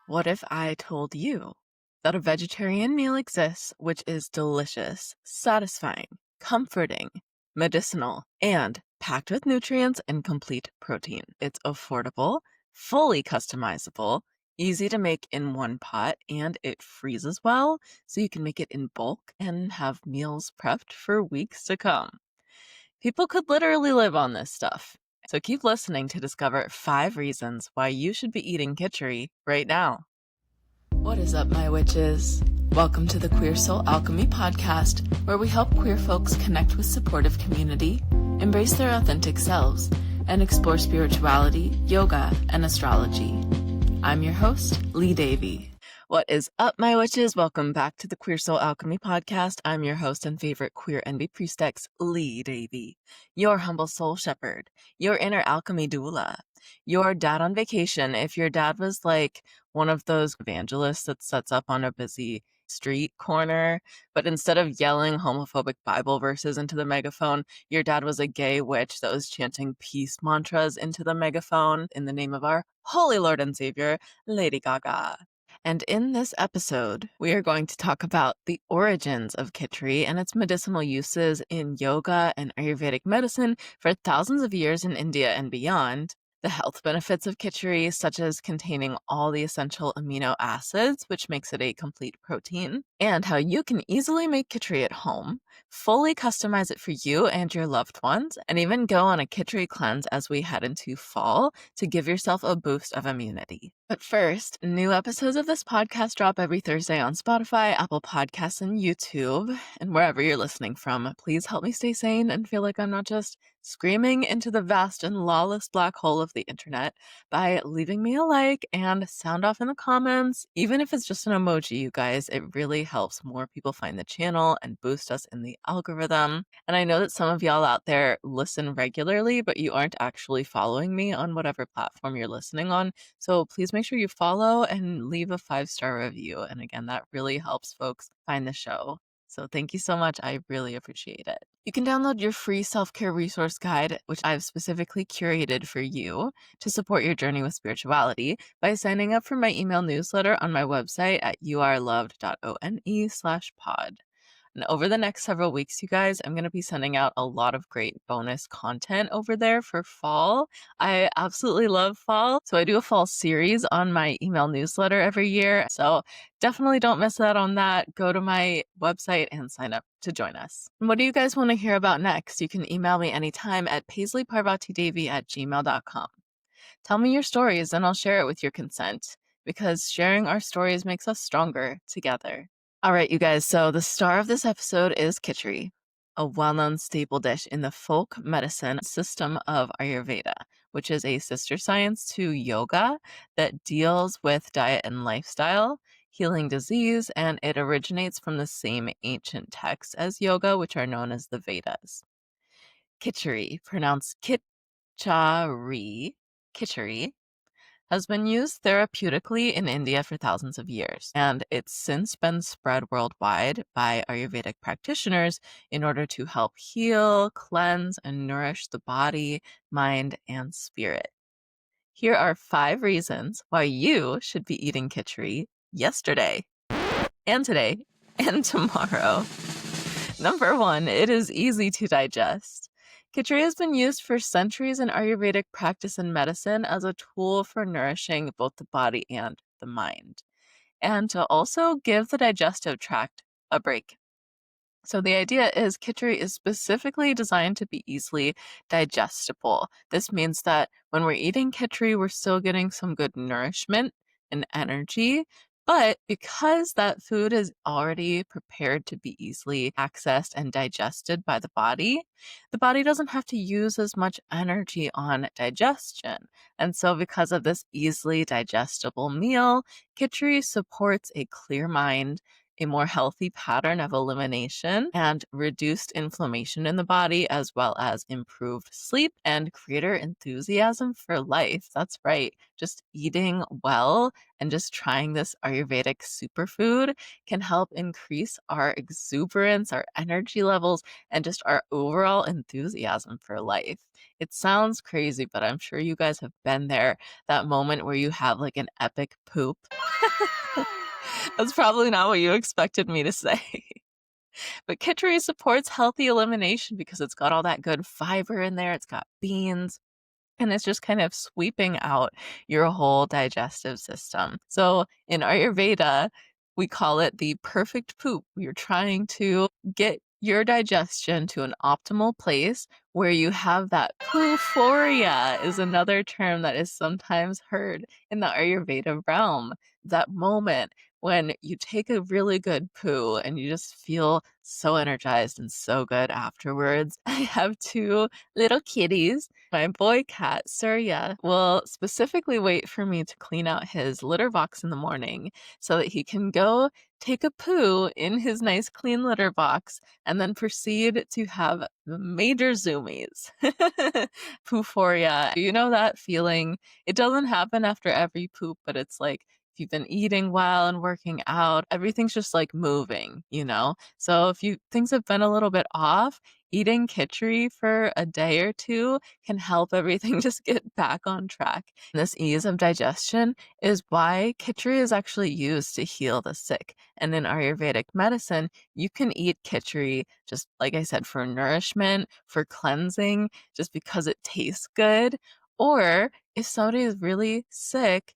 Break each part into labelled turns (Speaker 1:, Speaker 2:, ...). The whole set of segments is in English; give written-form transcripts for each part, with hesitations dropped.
Speaker 1: What if I told you that a vegetarian meal exists which is delicious, satisfying, comforting, medicinal, and packed with nutrients and complete protein? It's affordable, fully customizable, easy to make in one pot, and it freezes well, so you can make it in bulk and have meals prepped for weeks to come. People could literally live on this stuff. So keep listening to discover 5 reasons why you should be eating Kitchari right now. What is up, my witches? Welcome to the Queer Soul Alchemy podcast, where we help queer folks connect with supportive community, embrace their authentic selves, and explore spirituality, yoga, and astrology. I'm your host, Lee Davey. What is up, my witches? Welcome back to the Queer Soul Alchemy podcast. I'm your host and favorite queer NB priestess, Lee Davey, your humble soul shepherd, your inner alchemy doula, your dad on vacation. If your dad was like one of those evangelists that sets up on a busy street corner, but instead of yelling homophobic Bible verses into the megaphone, your dad was a gay witch that was chanting peace mantras into the megaphone in the name of our holy Lord and Savior, Lady Gaga. And in this episode, we are going to talk about the origins of Kitchari and its medicinal uses in yoga and Ayurvedic medicine for thousands of years in India and beyond, the health benefits of Kitchari, such as containing all the essential amino acids, which makes it a complete protein, and how you can easily make Kitchari at home, fully customize it for you and your loved ones, and even go on a Kitchari cleanse as we head into fall to give yourself a boost of immunity. But first, new episodes of this podcast drop every Thursday on Spotify, Apple Podcasts, and YouTube, and wherever you're listening from. Please help me stay sane and feel like I'm not just screaming into the vast and lawless black hole of the internet by leaving me a like and sound off in the comments. Even if it's just an emoji, you guys, it really helps more people find the channel and boost us in the algorithm. And I know that some of y'all out there listen regularly, but you aren't actually following me on whatever platform you're listening on. So please make sure you follow and leave a 5-star review. And again, that really helps folks find the show. So thank you so much. I really appreciate it. You can download your free self-care resource guide, which I've specifically curated for you to support your journey with spirituality by signing up for my email newsletter on my website at yourloved.one/pod. And over the next several weeks, you guys, I'm going to be sending out a lot of great bonus content over there for fall. I absolutely love fall. So I do a fall series on my email newsletter every year. So definitely don't miss out on that. Go to my website and sign up to join us. And what do you guys want to hear about next? You can email me anytime at paisleyparvatidavy@gmail.com. Tell me your stories and I'll share it with your consent, because sharing our stories makes us stronger together. All right, you guys, so the star of this episode is Kitchari, a well-known staple dish in the folk medicine system of Ayurveda, which is a sister science to yoga that deals with diet and lifestyle, healing disease, and it originates from the same ancient texts as yoga, which are known as the Vedas. Kitchari, pronounced Kitchari, has been used therapeutically in India for thousands of years, and it's since been spread worldwide by Ayurvedic practitioners in order to help heal, cleanse, and nourish the body, mind, and spirit. Here are 5 reasons why you should be eating Kitchari yesterday, and today, and tomorrow. Number 1, it is easy to digest. Kitchari has been used for centuries in Ayurvedic practice and medicine as a tool for nourishing both the body and the mind, and to also give the digestive tract a break. So the idea is Kitchari is specifically designed to be easily digestible. This means that when we're eating Kitchari, we're still getting some good nourishment and energy, but because that food is already prepared to be easily accessed and digested by the body doesn't have to use as much energy on digestion. And so because of this easily digestible meal, Kitchari supports a clear mind, a more healthy pattern of elimination and reduced inflammation in the body, as well as improved sleep and greater enthusiasm for life. That's right. Just eating well and just trying this Ayurvedic superfood can help increase our exuberance, our energy levels, and just our overall enthusiasm for life. It sounds crazy, but I'm sure you guys have been there, that moment where you have like an epic poop. That's probably not what you expected me to say. But Kitchari supports healthy elimination because it's got all that good fiber in there. It's got beans, and it's just kind of sweeping out your whole digestive system. So in Ayurveda, we call it the perfect poop. You're trying to get your digestion to an optimal place where you have that euphoria is another term that is sometimes heard in the Ayurveda realm. That moment when you take a really good poo and you just feel so energized and so good afterwards. I have two little kitties. My boy cat, Surya, will specifically wait for me to clean out his litter box in the morning so that he can go take a poo in his nice clean litter box and then proceed to have major zoomies. Pooforia. You know that feeling? It doesn't happen after every poop, but it's like if you've been eating well and working out, everything's just like moving, you know? So if things have been a little bit off, eating Kitchari for a day or two can help everything just get back on track. This ease of digestion is why Kitchari is actually used to heal the sick. And in Ayurvedic medicine, you can eat Kitchari, just like I said, for nourishment, for cleansing, just because it tastes good. Or if somebody is really sick,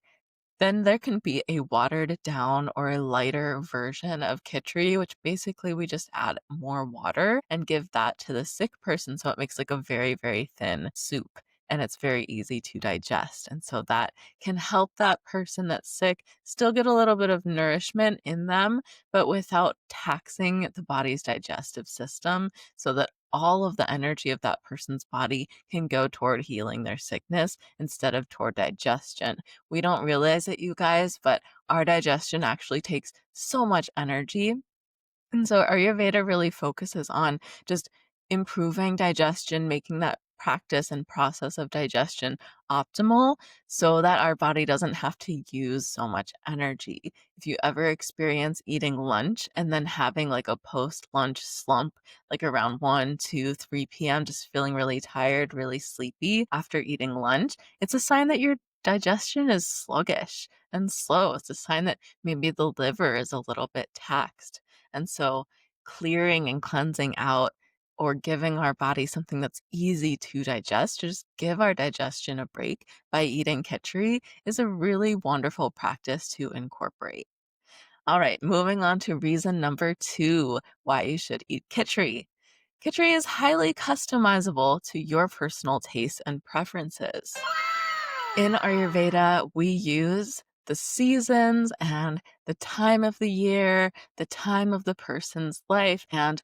Speaker 1: then there can be a watered down or a lighter version of Kitchari, which basically we just add more water and give that to the sick person. So it makes like a very, very thin soup and it's very easy to digest. And so that can help that person that's sick still get a little bit of nourishment in them, but without taxing the body's digestive system so that all of the energy of that person's body can go toward healing their sickness instead of toward digestion. We don't realize it, you guys, but our digestion actually takes so much energy. And so Ayurveda really focuses on just improving digestion, making that practice and process of digestion optimal so that our body doesn't have to use so much energy. If you ever experience eating lunch and then having like a post-lunch slump, like around 1, 2, 3 p.m., just feeling really tired, really sleepy after eating lunch, it's a sign that your digestion is sluggish and slow. It's a sign that maybe the liver is a little bit taxed. And so clearing and cleansing out or giving our body something that's easy to digest, just give our digestion a break by eating Kitchari is a really wonderful practice to incorporate. All right, moving on to reason number 2 why you should eat Kitchari. Kitchari is highly customizable to your personal tastes and preferences. In Ayurveda, we use the seasons and the time of the year, the time of the person's life, and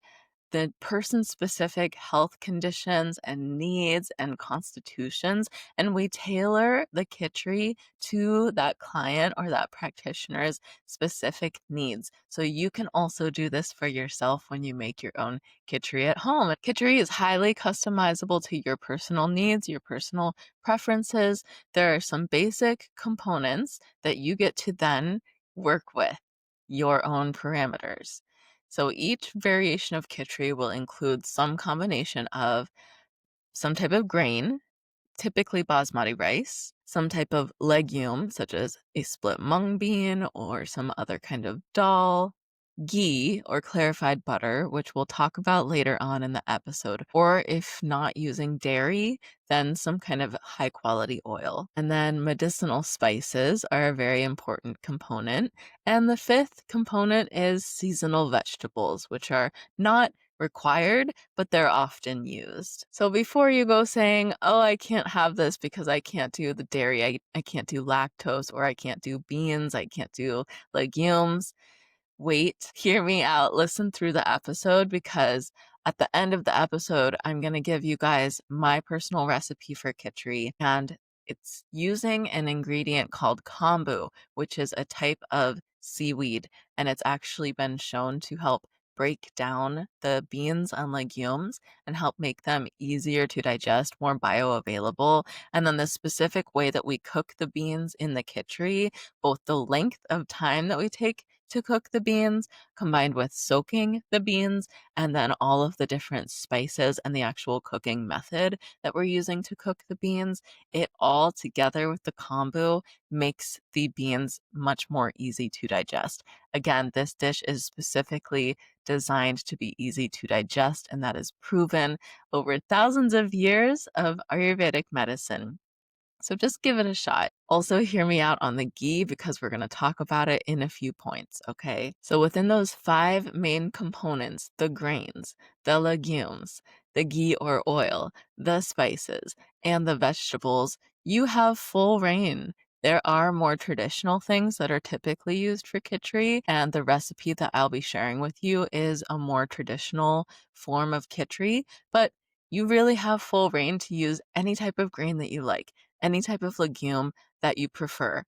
Speaker 1: the person's specific health conditions and needs and constitutions, and we tailor the Kitchari to that client or that practitioner's specific needs. So you can also do this for yourself when you make your own Kitchari at home. Kitchari is highly customizable to your personal needs, your personal preferences. There are some basic components that you get to then work with your own parameters. So each variation of Kitchari will include some combination of some type of grain, typically basmati rice, some type of legume, such as a split mung bean or some other kind of dal, ghee or clarified butter, which we'll talk about later on in the episode, or if not using dairy, then some kind of high quality oil. And then medicinal spices are a very important component. And the fifth component is seasonal vegetables, which are not required, but they're often used. So before you go saying, oh, I can't have this because I can't do the dairy, I can't do lactose, or I can't do beans, I can't do legumes, wait, hear me out, listen through the episode, because at the end of the episode, I'm going to give you guys my personal recipe for Kitchari, and it's using an ingredient called kombu, which is a type of seaweed, and it's actually been shown to help break down the beans and legumes and help make them easier to digest, more bioavailable. And then the specific way that we cook the beans in the Kitchari, both the length of time that we take to cook the beans combined with soaking the beans, and then all of the different spices and the actual cooking method that we're using to cook the beans, it all together with the kombu makes the beans much more easy to digest. Again, this dish is specifically designed to be easy to digest, and that is proven over thousands of years of Ayurvedic medicine. So just give it a shot. Also, hear me out on the ghee because we're going to talk about it in a few points, okay? So within those 5 main components, the grains, the legumes, the ghee or oil, the spices, and the vegetables, you have full reign. There are more traditional things that are typically used for Kitchari, and the recipe that I'll be sharing with you is a more traditional form of Kitchari, but you really have full reign to use any type of grain that you like, any type of legume that you prefer,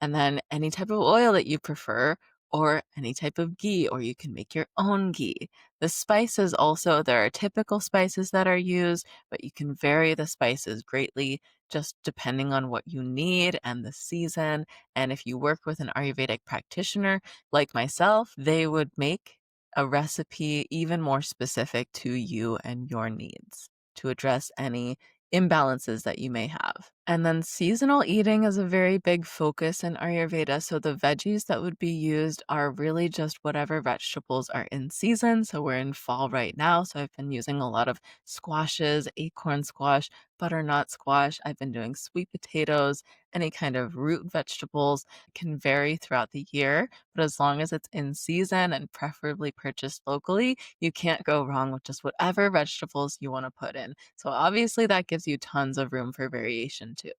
Speaker 1: and then any type of oil that you prefer, or any type of ghee, or you can make your own ghee. The spices also, there are typical spices that are used, but you can vary the spices greatly just depending on what you need and the season. And if you work with an Ayurvedic practitioner like myself, they would make a recipe even more specific to you and your needs to address any imbalances that you may have. And then seasonal eating is a very big focus in Ayurveda. So the veggies that would be used are really just whatever vegetables are in season. So we're in fall right now. So I've been using a lot of squashes, acorn squash, butternut squash. I've been doing sweet potatoes, any kind of root vegetables. It can vary throughout the year, but as long as it's in season and preferably purchased locally, you can't go wrong with just whatever vegetables you want to put in. So obviously that gives you tons of room for variation too.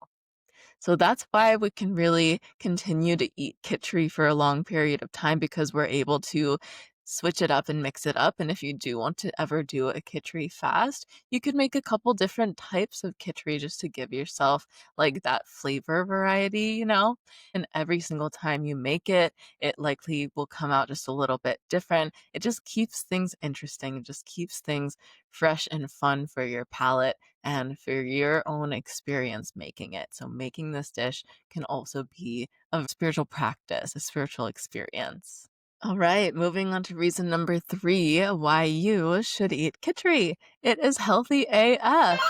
Speaker 1: So that's why we can really continue to eat Kitchari for a long period of time because we're able to switch it up and mix it up. And if you do want to ever do a Kitchari fast, you could make a couple different types of Kitchari just to give yourself like that flavor variety, And every single time you make it, it likely will come out just a little bit different. It just keeps things interesting. It just keeps things fresh and fun for your palate and for your own experience making it. So making this dish can also be a spiritual practice, a spiritual experience. All right, moving on to reason number 3 why you should eat Kitchari. It is healthy AF.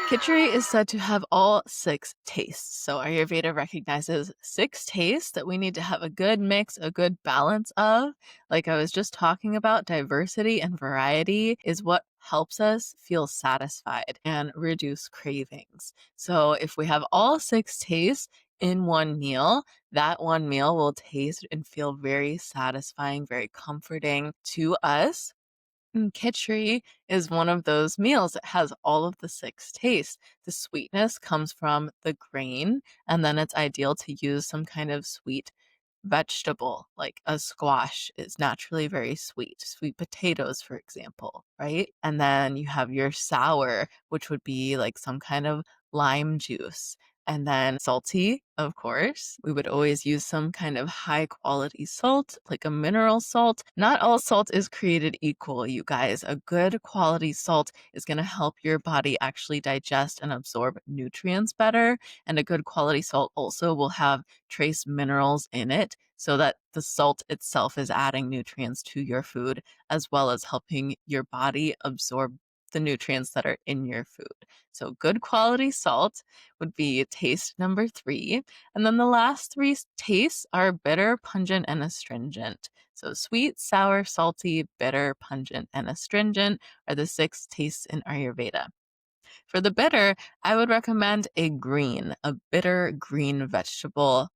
Speaker 1: Kitchari is said to have all 6 tastes. So Ayurveda recognizes 6 tastes that we need to have a good mix, a good balance of. Like I was just talking about, diversity and variety is what helps us feel satisfied and reduce cravings. So if we have all 6 tastes in one meal, that one meal will taste and feel very satisfying, very comforting to us. And Kitchari is one of those meals that has all of the 6 tastes. The sweetness comes from the grain, and then it's ideal to use some kind of sweet vegetable, like a squash is naturally very sweet. Sweet potatoes, for example, right? And then you have your sour, which would be like some kind of lime juice. And then salty, of course. We would always use some kind of high quality salt, like a mineral salt. Not all salt is created equal, you guys. A good quality salt is going to help your body actually digest and absorb nutrients better. And a good quality salt also will have trace minerals in it so that the salt itself is adding nutrients to your food as well as helping your body absorb the nutrients that are in your food. So good quality salt would be taste number 3. And then the last 3 tastes are bitter, pungent, and astringent. So sweet, sour, salty, bitter, pungent, and astringent are the 6 tastes in Ayurveda. For the bitter, I would recommend a bitter green vegetable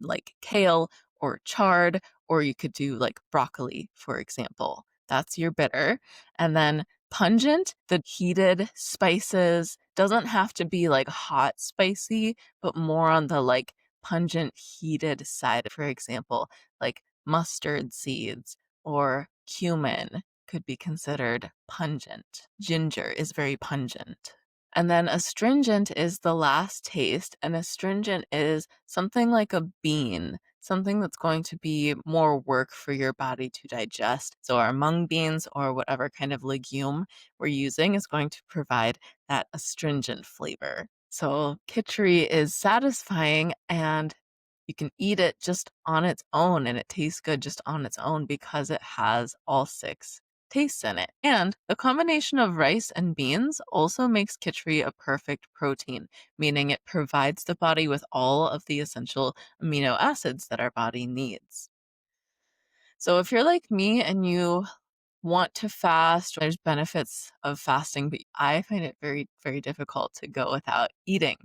Speaker 1: like kale or chard, or you could do like broccoli, for example. That's your bitter. And then pungent, the heated spices, doesn't have to be like hot spicy, but more on the like pungent heated side. For example, like mustard seeds or cumin could be considered pungent. Ginger is very pungent. And then astringent is the last taste, and astringent is something like a bean something that's going to be more work for your body to digest. So, our mung beans or whatever kind of legume we're using is going to provide that astringent flavor. So, Kitchari is satisfying and you can eat it just on its own, and it tastes good just on its own because it has all six tastes in it. And the combination of rice and beans also makes Kitchari a perfect protein, meaning it provides the body with all of the essential amino acids that our body needs. So if you're like me and you want to fast, there's benefits of fasting, but I find it very, very difficult to go without eating.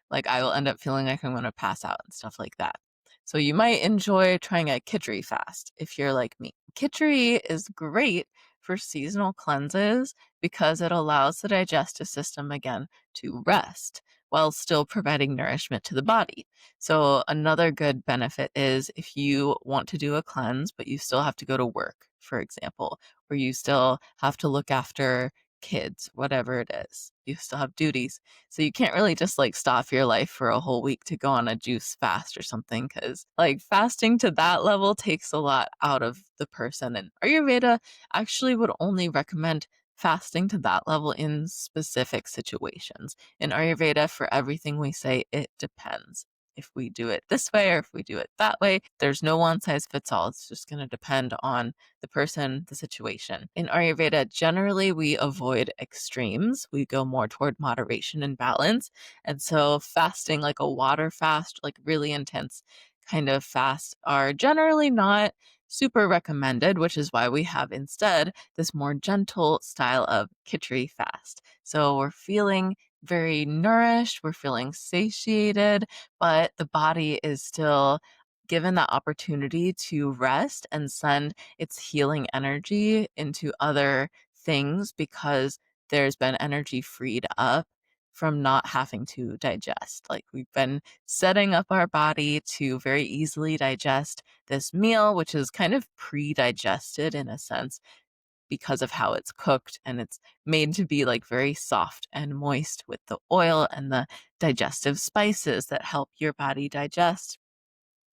Speaker 1: Like I will end up feeling like I'm going to pass out and stuff like that. So you might enjoy trying a Kitchari fast if you're like me. Kitchari is great for seasonal cleanses because it allows the digestive system again to rest while still providing nourishment to the body. So another good benefit is if you want to do a cleanse, but you still have to go to work, for example, or you still have to look after kids, whatever it is. You still have duties. So you can't really just like stop your life for a whole week to go on a juice fast or something because like fasting to that level takes a lot out of the person. And Ayurveda actually would only recommend fasting to that level in specific situations. In Ayurveda, for everything we say, it depends. If we do it this way or if we do it that way, there's no one size fits all. It's just going to depend on the person, the situation. In Ayurveda, generally we avoid extremes. We go more toward moderation and balance. And so fasting, like a water fast, like really intense kind of fast, are generally not super recommended, which is why we have instead this more gentle style of Kitchari fast. So we're feeling very nourished, we're feeling satiated, but the body is still given that opportunity to rest and send its healing energy into other things because there's been energy freed up from not having to digest. Like we've been setting up our body to very easily digest this meal, which is kind of pre-digested in a sense because of how it's cooked, and it's made to be like very soft and moist with the oil and the digestive spices that help your body digest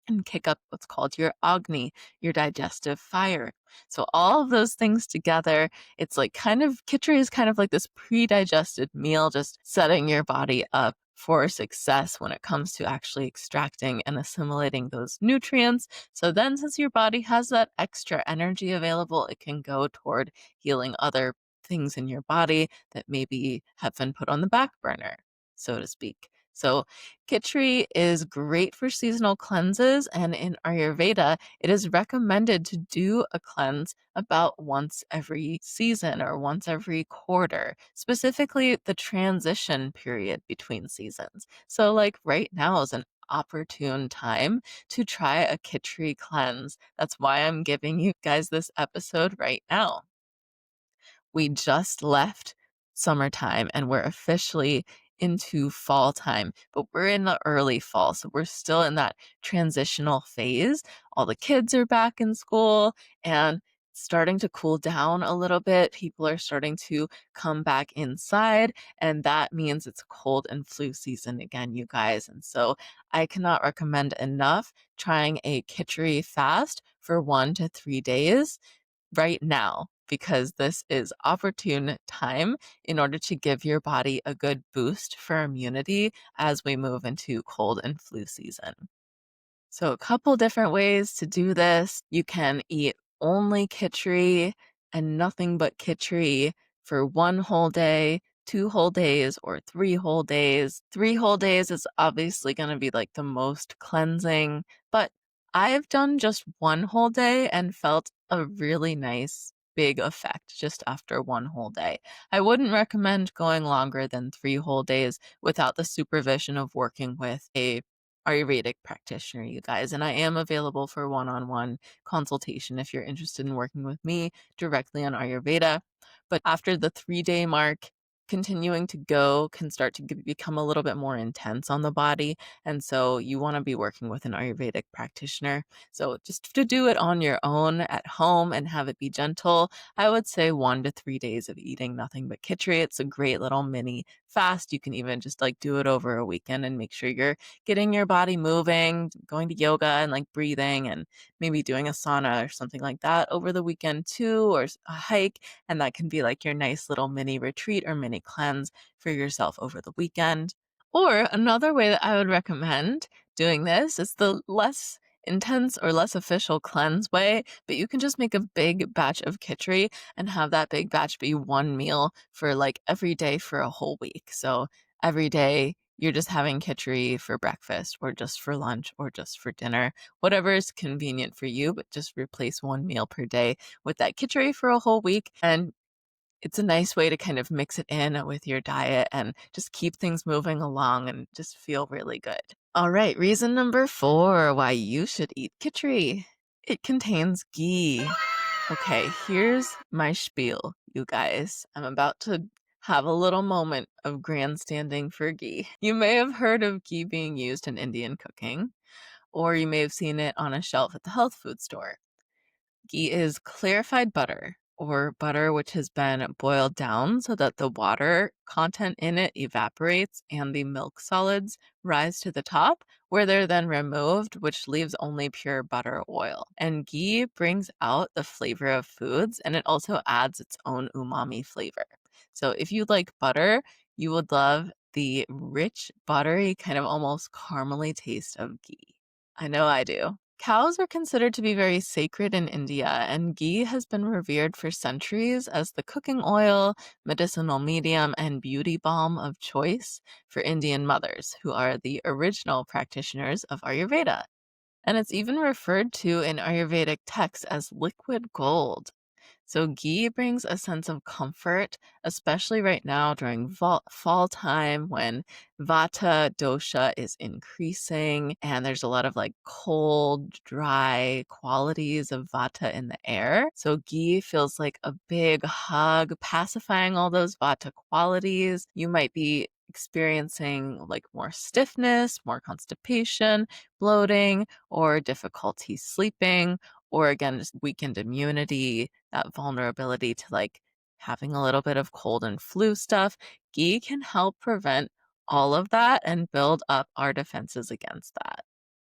Speaker 1: and kick up what's called your Agni, your digestive fire. So all of those things together, it's like kind of Kitchari is kind of like this pre-digested meal, just setting your body up for success when it comes to actually extracting and assimilating those nutrients. So then since your body has that extra energy available, it can go toward healing other things in your body that maybe have been put on the back burner, so to speak. So Kitchari is great for seasonal cleanses, and in Ayurveda, it is recommended to do a cleanse about once every season or once every quarter, specifically the transition period between seasons. So, like right now is an opportune time to try a Kitchari cleanse. That's why I'm giving you guys this episode right now. We just left summertime and we're officially into fall time, but we're in the early fall. So we're still in that transitional phase. All the kids are back in school and it's starting to cool down a little bit. People are starting to come back inside, and that means it's cold and flu season again, you guys. And so I cannot recommend enough trying a Kitchari fast for 1 to 3 days right now because this is opportune time in order to give your body a good boost for immunity as we move into cold and flu season. So, a couple different ways to do this. You can eat only Kitchari and nothing but Kitchari for 1 whole day, 2 whole days, or 3 whole days. 3 whole days is obviously going to be like the most cleansing, but I've done just 1 whole day and felt a really nice big effect just after 1 whole day. I wouldn't recommend going longer than 3 whole days without the supervision of working with a Ayurvedic practitioner, you guys, and I am available for one-on-one consultation if you're interested in working with me directly on Ayurveda. But after the 3 day mark, continuing to go can start to become a little bit more intense on the body. And so you want to be working with an Ayurvedic practitioner. So just to do it on your own at home and have it be gentle, I would say 1 to 3 days of eating nothing but Kitchari. It's a great little mini fast. You can even just like do it over a weekend and make sure you're getting your body moving, going to yoga and like breathing and maybe doing a sauna or something like that over the weekend too, or a hike. And that can be like your nice little mini retreat or mini cleanse for yourself over the weekend. Or another way that I would recommend doing this is the less intense or less official cleanse way, but you can just make a big batch of Kitchari and have that big batch be one meal for like every day for a whole week. So every day you're just having Kitchari for breakfast or just for lunch or just for dinner, whatever is convenient for you, but just replace one meal per day with that Kitchari for a whole week. And it's a nice way to kind of mix it in with your diet and just keep things moving along and just feel really good. All right, reason number 4 why you should eat Kitchari. It contains ghee. Okay, here's my spiel, you guys. I'm about to have a little moment of grandstanding for ghee. You may have heard of ghee being used in Indian cooking, or you may have seen it on a shelf at the health food store. Ghee is clarified butter, or butter which has been boiled down so that the water content in it evaporates and the milk solids rise to the top, where they're then removed, which leaves only pure butter oil. And ghee brings out the flavor of foods, and it also adds its own umami flavor. So if you like butter, you would love the rich, buttery, kind of almost caramely taste of ghee. I know I do. Cows are considered to be very sacred in India, and ghee has been revered for centuries as the cooking oil, medicinal medium, and beauty balm of choice for Indian mothers, who are the original practitioners of Ayurveda. And it's even referred to in Ayurvedic texts as liquid gold. So ghee brings a sense of comfort, especially right now during fall time when vata dosha is increasing and there's a lot of like cold, dry qualities of vata in the air. So ghee feels like a big hug, pacifying all those vata qualities. You might be experiencing like more stiffness, more constipation, bloating, or difficulty sleeping, or again, just weakened immunity, that vulnerability to like having a little bit of cold and flu stuff. Ghee can help prevent all of that and build up our defenses against that.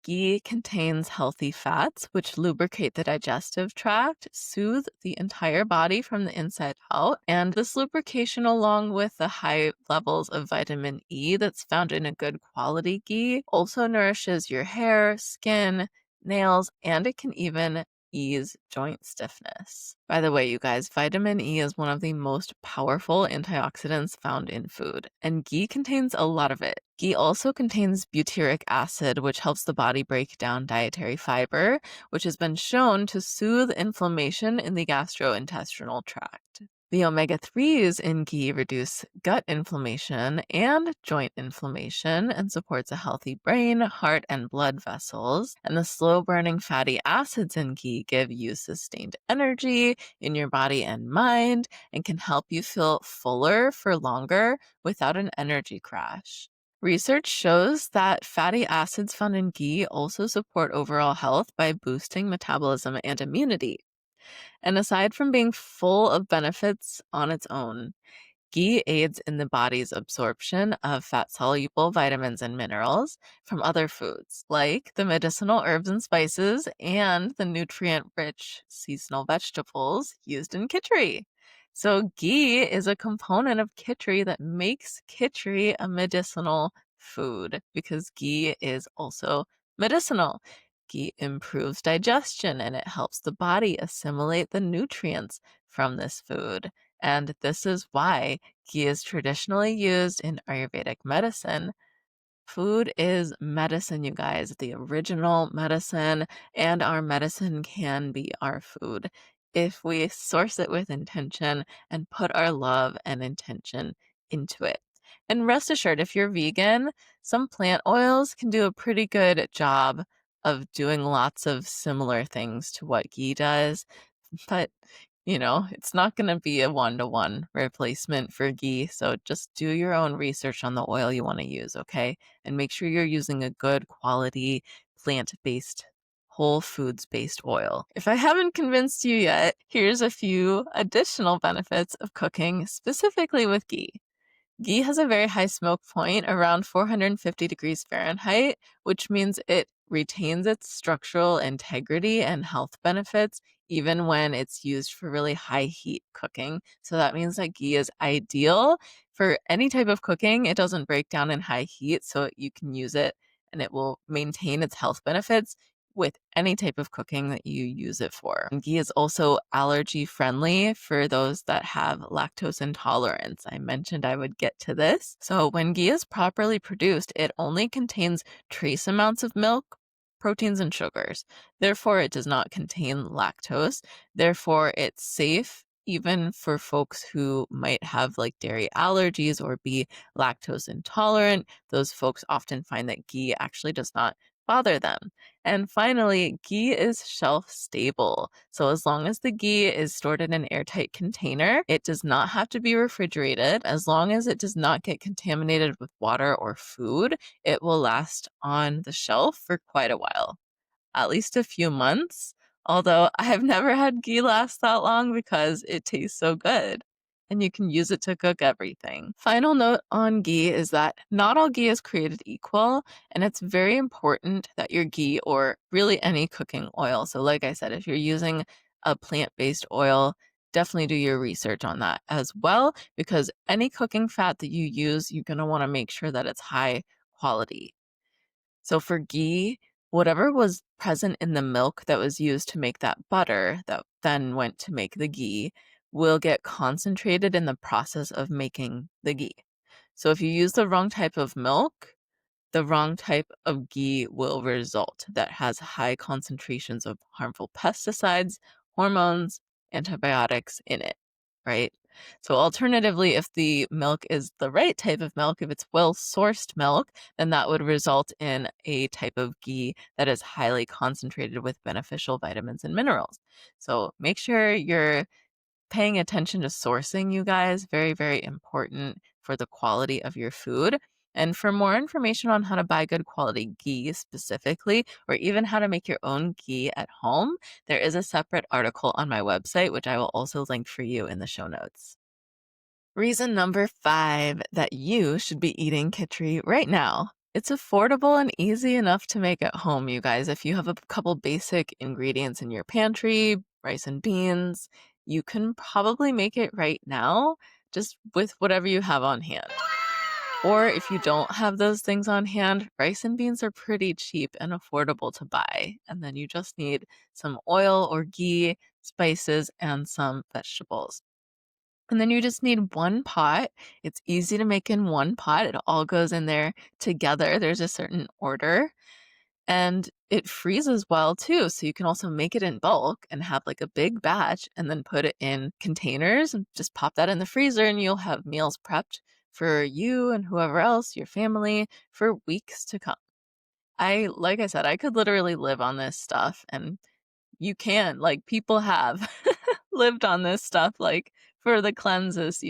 Speaker 1: Ghee contains healthy fats, which lubricate the digestive tract, soothe the entire body from the inside out, and this lubrication, along with the high levels of vitamin E that's found in a good quality ghee, also nourishes your hair, skin, nails, and it can even ease joint stiffness. By the way, you guys, vitamin E is one of the most powerful antioxidants found in food, and ghee contains a lot of it. Ghee also contains butyric acid, which helps the body break down dietary fiber, which has been shown to soothe inflammation in the gastrointestinal tract. The omega-3s in ghee reduce gut inflammation and joint inflammation and supports a healthy brain, heart, and blood vessels. And the slow-burning fatty acids in ghee give you sustained energy in your body and mind and can help you feel fuller for longer without an energy crash. Research shows that fatty acids found in ghee also support overall health by boosting metabolism and immunity. And aside from being full of benefits on its own, ghee aids in the body's absorption of fat-soluble vitamins and minerals from other foods, like the medicinal herbs and spices and the nutrient-rich seasonal vegetables used in Kitchari. So ghee is a component of Kitchari that makes Kitchari a medicinal food because ghee is also medicinal. Ghee improves digestion and it helps the body assimilate the nutrients from this food. And this is why ghee is traditionally used in Ayurvedic medicine. Food is medicine, you guys, the original medicine, and our medicine can be our food if we source it with intention and put our love and intention into it. And rest assured, if you're vegan, some plant oils can do a pretty good job of doing lots of similar things to what ghee does. But It's not going to be a one-to-one replacement for ghee. So just do your own research on the oil you want to use, okay? And make sure you're using a good quality plant-based, whole foods-based oil. If I haven't convinced you yet, here's a few additional benefits of cooking specifically with ghee. Ghee has a very high smoke point, around 450 degrees Fahrenheit, which means it retains its structural integrity and health benefits even when it's used for really high heat cooking. So that means that ghee is ideal for any type of cooking. It doesn't break down in high heat, so you can use it and it will maintain its health benefits with any type of cooking that you use it for. And ghee is also allergy friendly for those that have lactose intolerance. I mentioned I would get to this. So when ghee is properly produced, it only contains trace amounts of milk, proteins, and sugars. Therefore, it does not contain lactose. Therefore, it's safe even for folks who might have like dairy allergies or be lactose intolerant. Those folks often find that ghee actually does not bother them. And finally, ghee is shelf stable. So as long as the ghee is stored in an airtight container, it does not have to be refrigerated. As long as it does not get contaminated with water or food, it will last on the shelf for quite a while, at least a few months. Although I have never had ghee last that long because it tastes so good and you can use it to cook everything. Final note on ghee is that not all ghee is created equal, and it's very important that your ghee, or really any cooking oil, so like I said, if you're using a plant-based oil, definitely do your research on that as well, because any cooking fat that you use, you're going to want to make sure that it's high quality. So for ghee, whatever was present in the milk that was used to make that butter that then went to make the ghee will get concentrated in the process of making the ghee. So if you use the wrong type of milk, the wrong type of ghee will result that has high concentrations of harmful pesticides, hormones, antibiotics in it, right? So alternatively, if the milk is the right type of milk, if it's well-sourced milk, then that would result in a type of ghee that is highly concentrated with beneficial vitamins and minerals. So make sure you're paying attention to sourcing, you guys. Very, very important for the quality of your food. And for more information on how to buy good quality ghee specifically, or even how to make your own ghee at home, there is a separate article on my website, which I will also link for you in the show notes. Reason number 5 that you should be eating Kitchari right now. It's affordable and easy enough to make at home, you guys. If you have a couple basic ingredients in your pantry, rice and beans, you can probably make it right now just with whatever you have on hand. Or if you don't have those things on hand, rice and beans are pretty cheap and affordable to buy. And then you just need some oil or ghee, spices, and some vegetables. And then you just need one pot. It's easy to make in one pot. It all goes in there together. There's a certain order. And it freezes well too. So you can also make it in bulk and have like a big batch and then put it in containers and just pop that in the freezer, and you'll have meals prepped for you and whoever else, your family, for weeks to come. Like I said, I could literally live on this stuff, and you can, like, people have lived on this stuff, like, for the cleanses,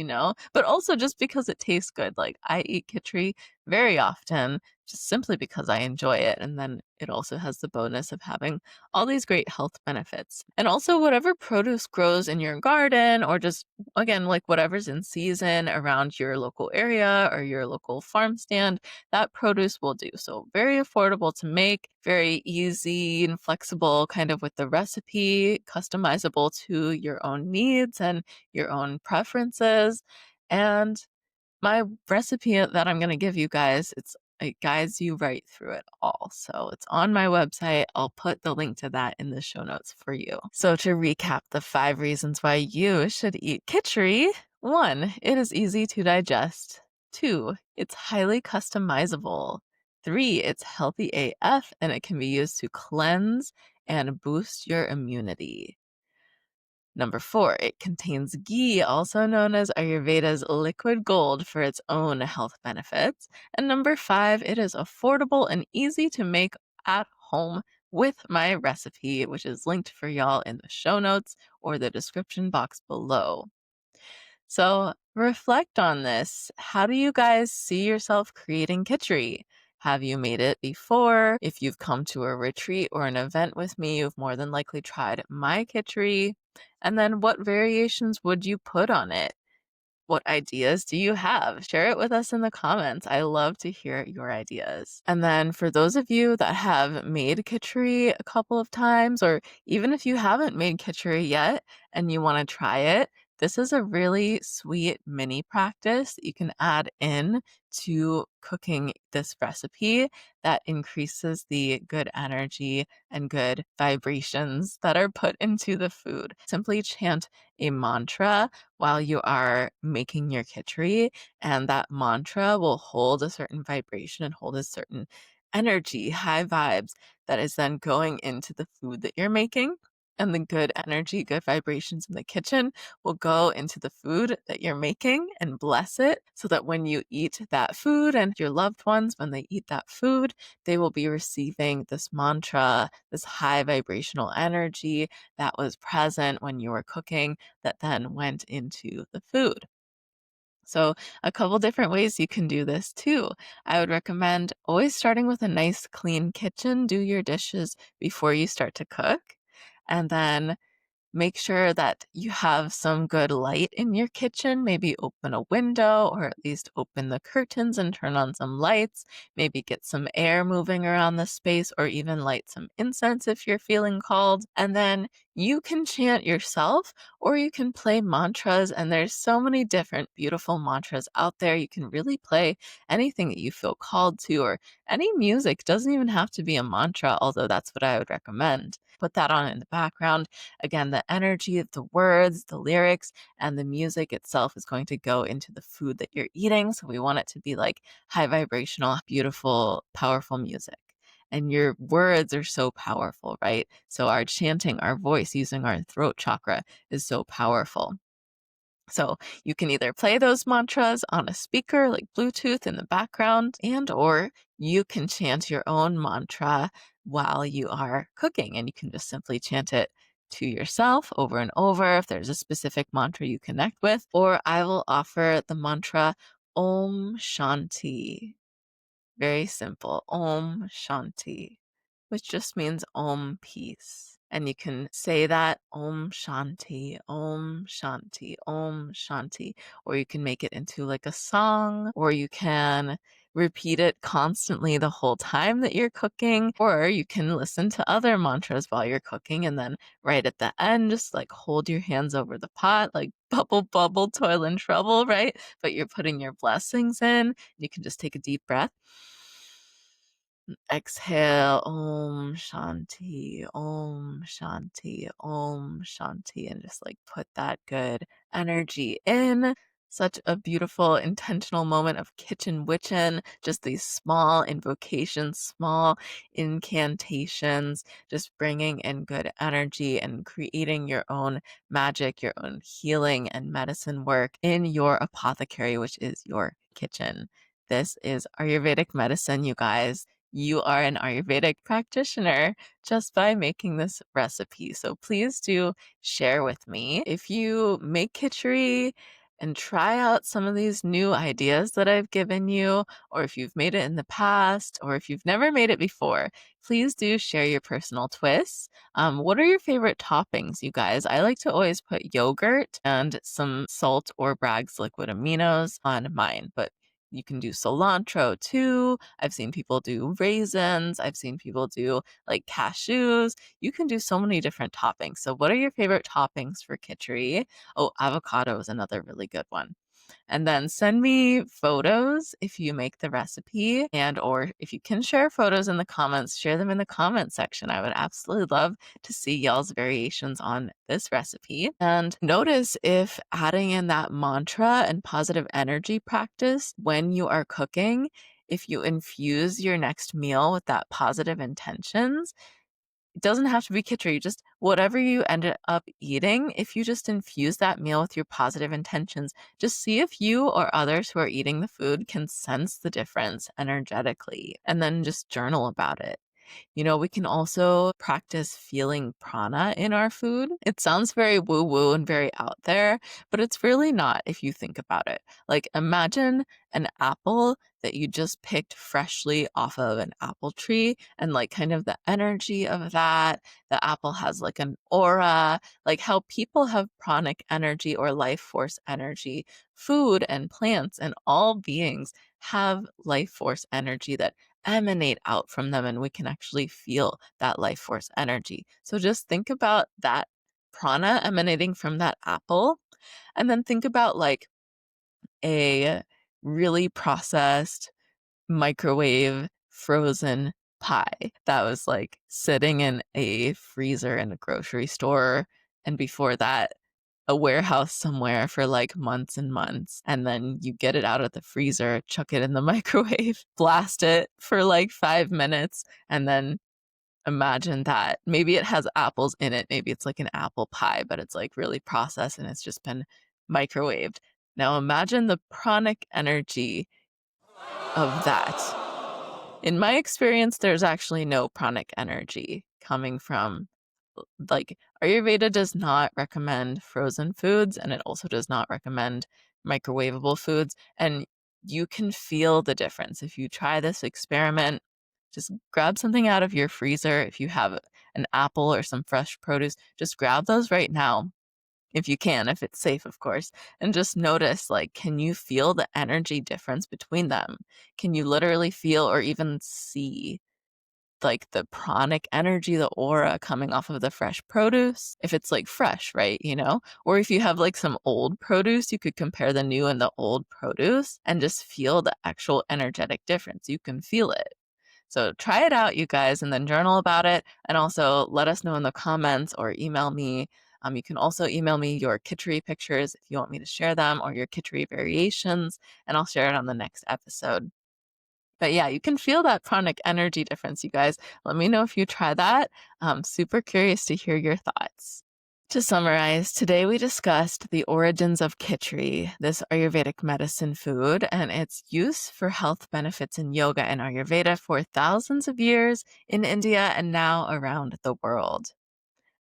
Speaker 1: but also just because it tastes good. Like, I eat Kitchari very often just simply because I enjoy it. And then it also has the bonus of having all these great health benefits. And also, whatever produce grows in your garden, or just, again, like whatever's in season around your local area or your local farm stand, that produce will do. So very affordable to make, very easy and flexible kind of with the recipe, customizable to your own needs and your own preferences. And my recipe that I'm going to give you guys, it guides you right through it all. So it's on my website. I'll put the link to that in the show notes for you. So to recap the 5 reasons why you should eat Kitchari. 1, it is easy to digest. 2, it's highly customizable. 3, it's healthy AF and it can be used to cleanse and boost your immunity. Number 4, it contains ghee, also known as Ayurveda's liquid gold, for its own health benefits. And number 5, it is affordable and easy to make at home with my recipe, which is linked for y'all in the show notes or the description box below. So reflect on this. How do you guys see yourself creating Kitchari? Have you made it before? If you've come to a retreat or an event with me, you've more than likely tried my Kitchari. And then what variations would you put on it? What ideas do you have? Share it with us in the comments. I love to hear your ideas. And then for those of you that have made Kitchari a couple of times, or even if you haven't made Kitchari yet and you want to try it, this is a really sweet mini practice that you can add in to cooking this recipe that increases the good energy and good vibrations that are put into the food. Simply chant a mantra while you are making your Kitchari, and that mantra will hold a certain vibration and hold a certain energy, high vibes, that is then going into the food that you're making. And the good energy, good vibrations in the kitchen will go into the food that you're making and bless it so that when you eat that food and your loved ones, when they eat that food, they will be receiving this mantra, this high vibrational energy that was present when you were cooking that then went into the food. So a couple different ways you can do this too. I would recommend always starting with a nice clean kitchen. Do your dishes before you start to cook. And then make sure that you have some good light in your kitchen. Maybe open a window or at least open the curtains and turn on some lights. Maybe get some air moving around the space or even light some incense if you're feeling called. And then you can chant yourself or you can play mantras. And there's so many different beautiful mantras out there. You can really play anything that you feel called to, or any music. Doesn't even have to be a mantra, although that's what I would recommend. Put that on in the background. Again, the energy of the words, the lyrics, and the music itself is going to go into the food that you're eating. So we want it to be like high vibrational, beautiful, powerful music. And your words are so powerful, right? So our chanting, our voice, using our throat chakra is so powerful. So you can either play those mantras on a speaker like Bluetooth in the background, and or you can chant your own mantra while you are cooking, and you can just simply chant it to yourself over and over if there's a specific mantra you connect with. Or I will offer the mantra Om Shanti. Very simple. Om Shanti, which just means Om peace. And you can say that Om Shanti, Om Shanti, Om Shanti, or you can make it into like a song, or you can repeat it constantly the whole time that you're cooking, or you can listen to other mantras while you're cooking and then right at the end, just like hold your hands over the pot, like bubble, bubble, toil and trouble, right? But you're putting your blessings in. You can just take a deep breath. Exhale, Om Shanti, Om Shanti, Om Shanti, and just like put that good energy in. Such a beautiful, intentional moment of kitchen witchin', just these small invocations, small incantations, just bringing in good energy and creating your own magic, your own healing and medicine work in your apothecary, which is your kitchen. This is Ayurvedic medicine, you guys. You are an Ayurvedic practitioner just by making this recipe. So please do share with me if you make Kitchari and try out some of these new ideas that I've given you, or if you've made it in the past, or if you've never made it before. Please do share your personal twists. What are your favorite toppings, you guys? I like to always put yogurt and some salt or Bragg's liquid aminos on mine, but you can do cilantro too. I've seen people do raisins. I've seen people do like cashews. You can do so many different toppings. So what are your favorite toppings for Kitchari? Oh, avocado is another really good one. And then send me photos if you make the recipe, and or if you can share photos in the comments, share them in the comment section. I would absolutely love to see y'all's variations on this recipe. And notice if adding in that mantra and positive energy practice when you are cooking, if you infuse your next meal with that positive intentions. It doesn't have to be Kitchari, just whatever you ended up eating. If you just infuse that meal with your positive intentions, just see if you or others who are eating the food can sense the difference energetically, and then just journal about it. We can also practice feeling prana in our food. It sounds very woo-woo and very out there, but it's really not if you think about it. Like, imagine an apple that you just picked freshly off of an apple tree, and like kind of the energy of that. The apple has like an aura, like how people have pranic energy or life force energy. Food and plants and all beings have life force energy that emanate out from them, and we can actually feel that life force energy. So just think about that prana emanating from that apple, and then think about like a really processed microwave frozen pie that was like sitting in a freezer in a grocery store, and before that a warehouse somewhere for like months and months, and then you get it out of the freezer, chuck it in the microwave, blast it for like 5 minutes, and then imagine that maybe it has apples in it, maybe it's like an apple pie, but it's like really processed and it's just been microwaved. Now imagine the pranic energy of that. In my experience, there's actually no pranic energy coming from, like, Ayurveda does not recommend frozen foods, and it also does not recommend microwavable foods. And you can feel the difference. If you try this experiment, just grab something out of your freezer. If you have an apple or some fresh produce, just grab those right now if you can, if it's safe, of course, and just notice, like, can you feel the energy difference between them? Can you literally feel or even see, like, the pranic energy, the aura coming off of the fresh produce? If it's like fresh, right? Or if you have like some old produce, you could compare the new and the old produce and just feel the actual energetic difference. You can feel it. So try it out, you guys, and then journal about it. And also let us know in the comments or email me. You can also email me your Kitchari pictures if you want me to share them, or your Kitchari variations, and I'll share it on the next episode. But yeah, you can feel that pranic energy difference, you guys. Let me know if you try that. I'm super curious to hear your thoughts. To summarize, today we discussed the origins of Kitchari, this Ayurvedic medicine food, and its use for health benefits in yoga and Ayurveda for thousands of years in India and now around the world.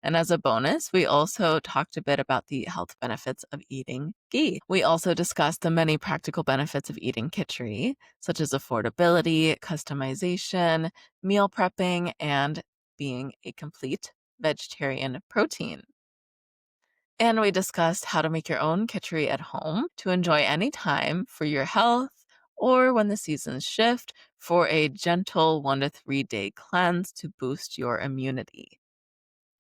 Speaker 1: And as a bonus, we also talked a bit about the health benefits of eating ghee. We also discussed the many practical benefits of eating Kitchari, such as affordability, customization, meal prepping, and being a complete vegetarian protein. And we discussed how to make your own Kitchari at home to enjoy anytime for your health, or when the seasons shift, for a gentle 1 to 3 day cleanse to boost your immunity.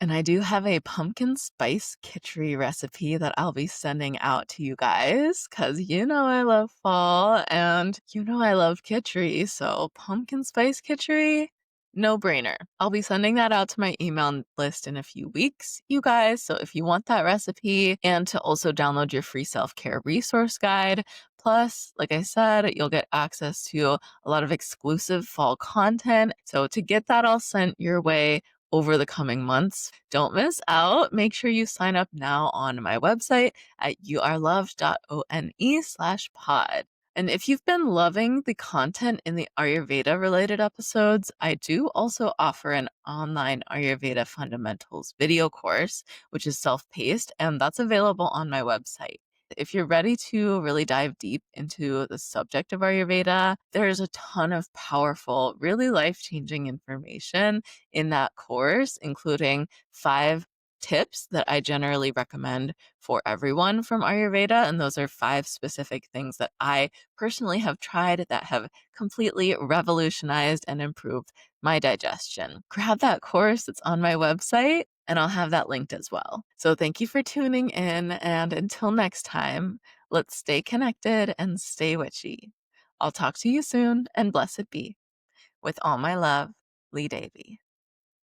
Speaker 1: And I do have a pumpkin spice Kitchari recipe that I'll be sending out to you guys, because I love fall and I love Kitchari. So pumpkin spice Kitchari, no brainer. I'll be sending that out to my email list in a few weeks, you guys. So if you want that recipe and to also download your free self-care resource guide, plus, like I said, you'll get access to a lot of exclusive fall content. So to get that all sent your way over the coming months, don't miss out. Make sure you sign up now on my website at youareloved.one/pod. And if you've been loving the content in the Ayurveda related episodes, I do also offer an online Ayurveda fundamentals video course, which is self-paced, and that's available on my website. If you're ready to really dive deep into the subject of Ayurveda, there's a ton of powerful, really life-changing information in that course, including 5 tips that I generally recommend for everyone from Ayurveda. And those are 5 specific things that I personally have tried that have completely revolutionized and improved my digestion. Grab that course, it's on my website, and I'll have that linked as well. So thank you for tuning in, and until next time, let's stay connected and stay witchy. I'll talk to you soon, and blessed be. With all my love, Lee Davy.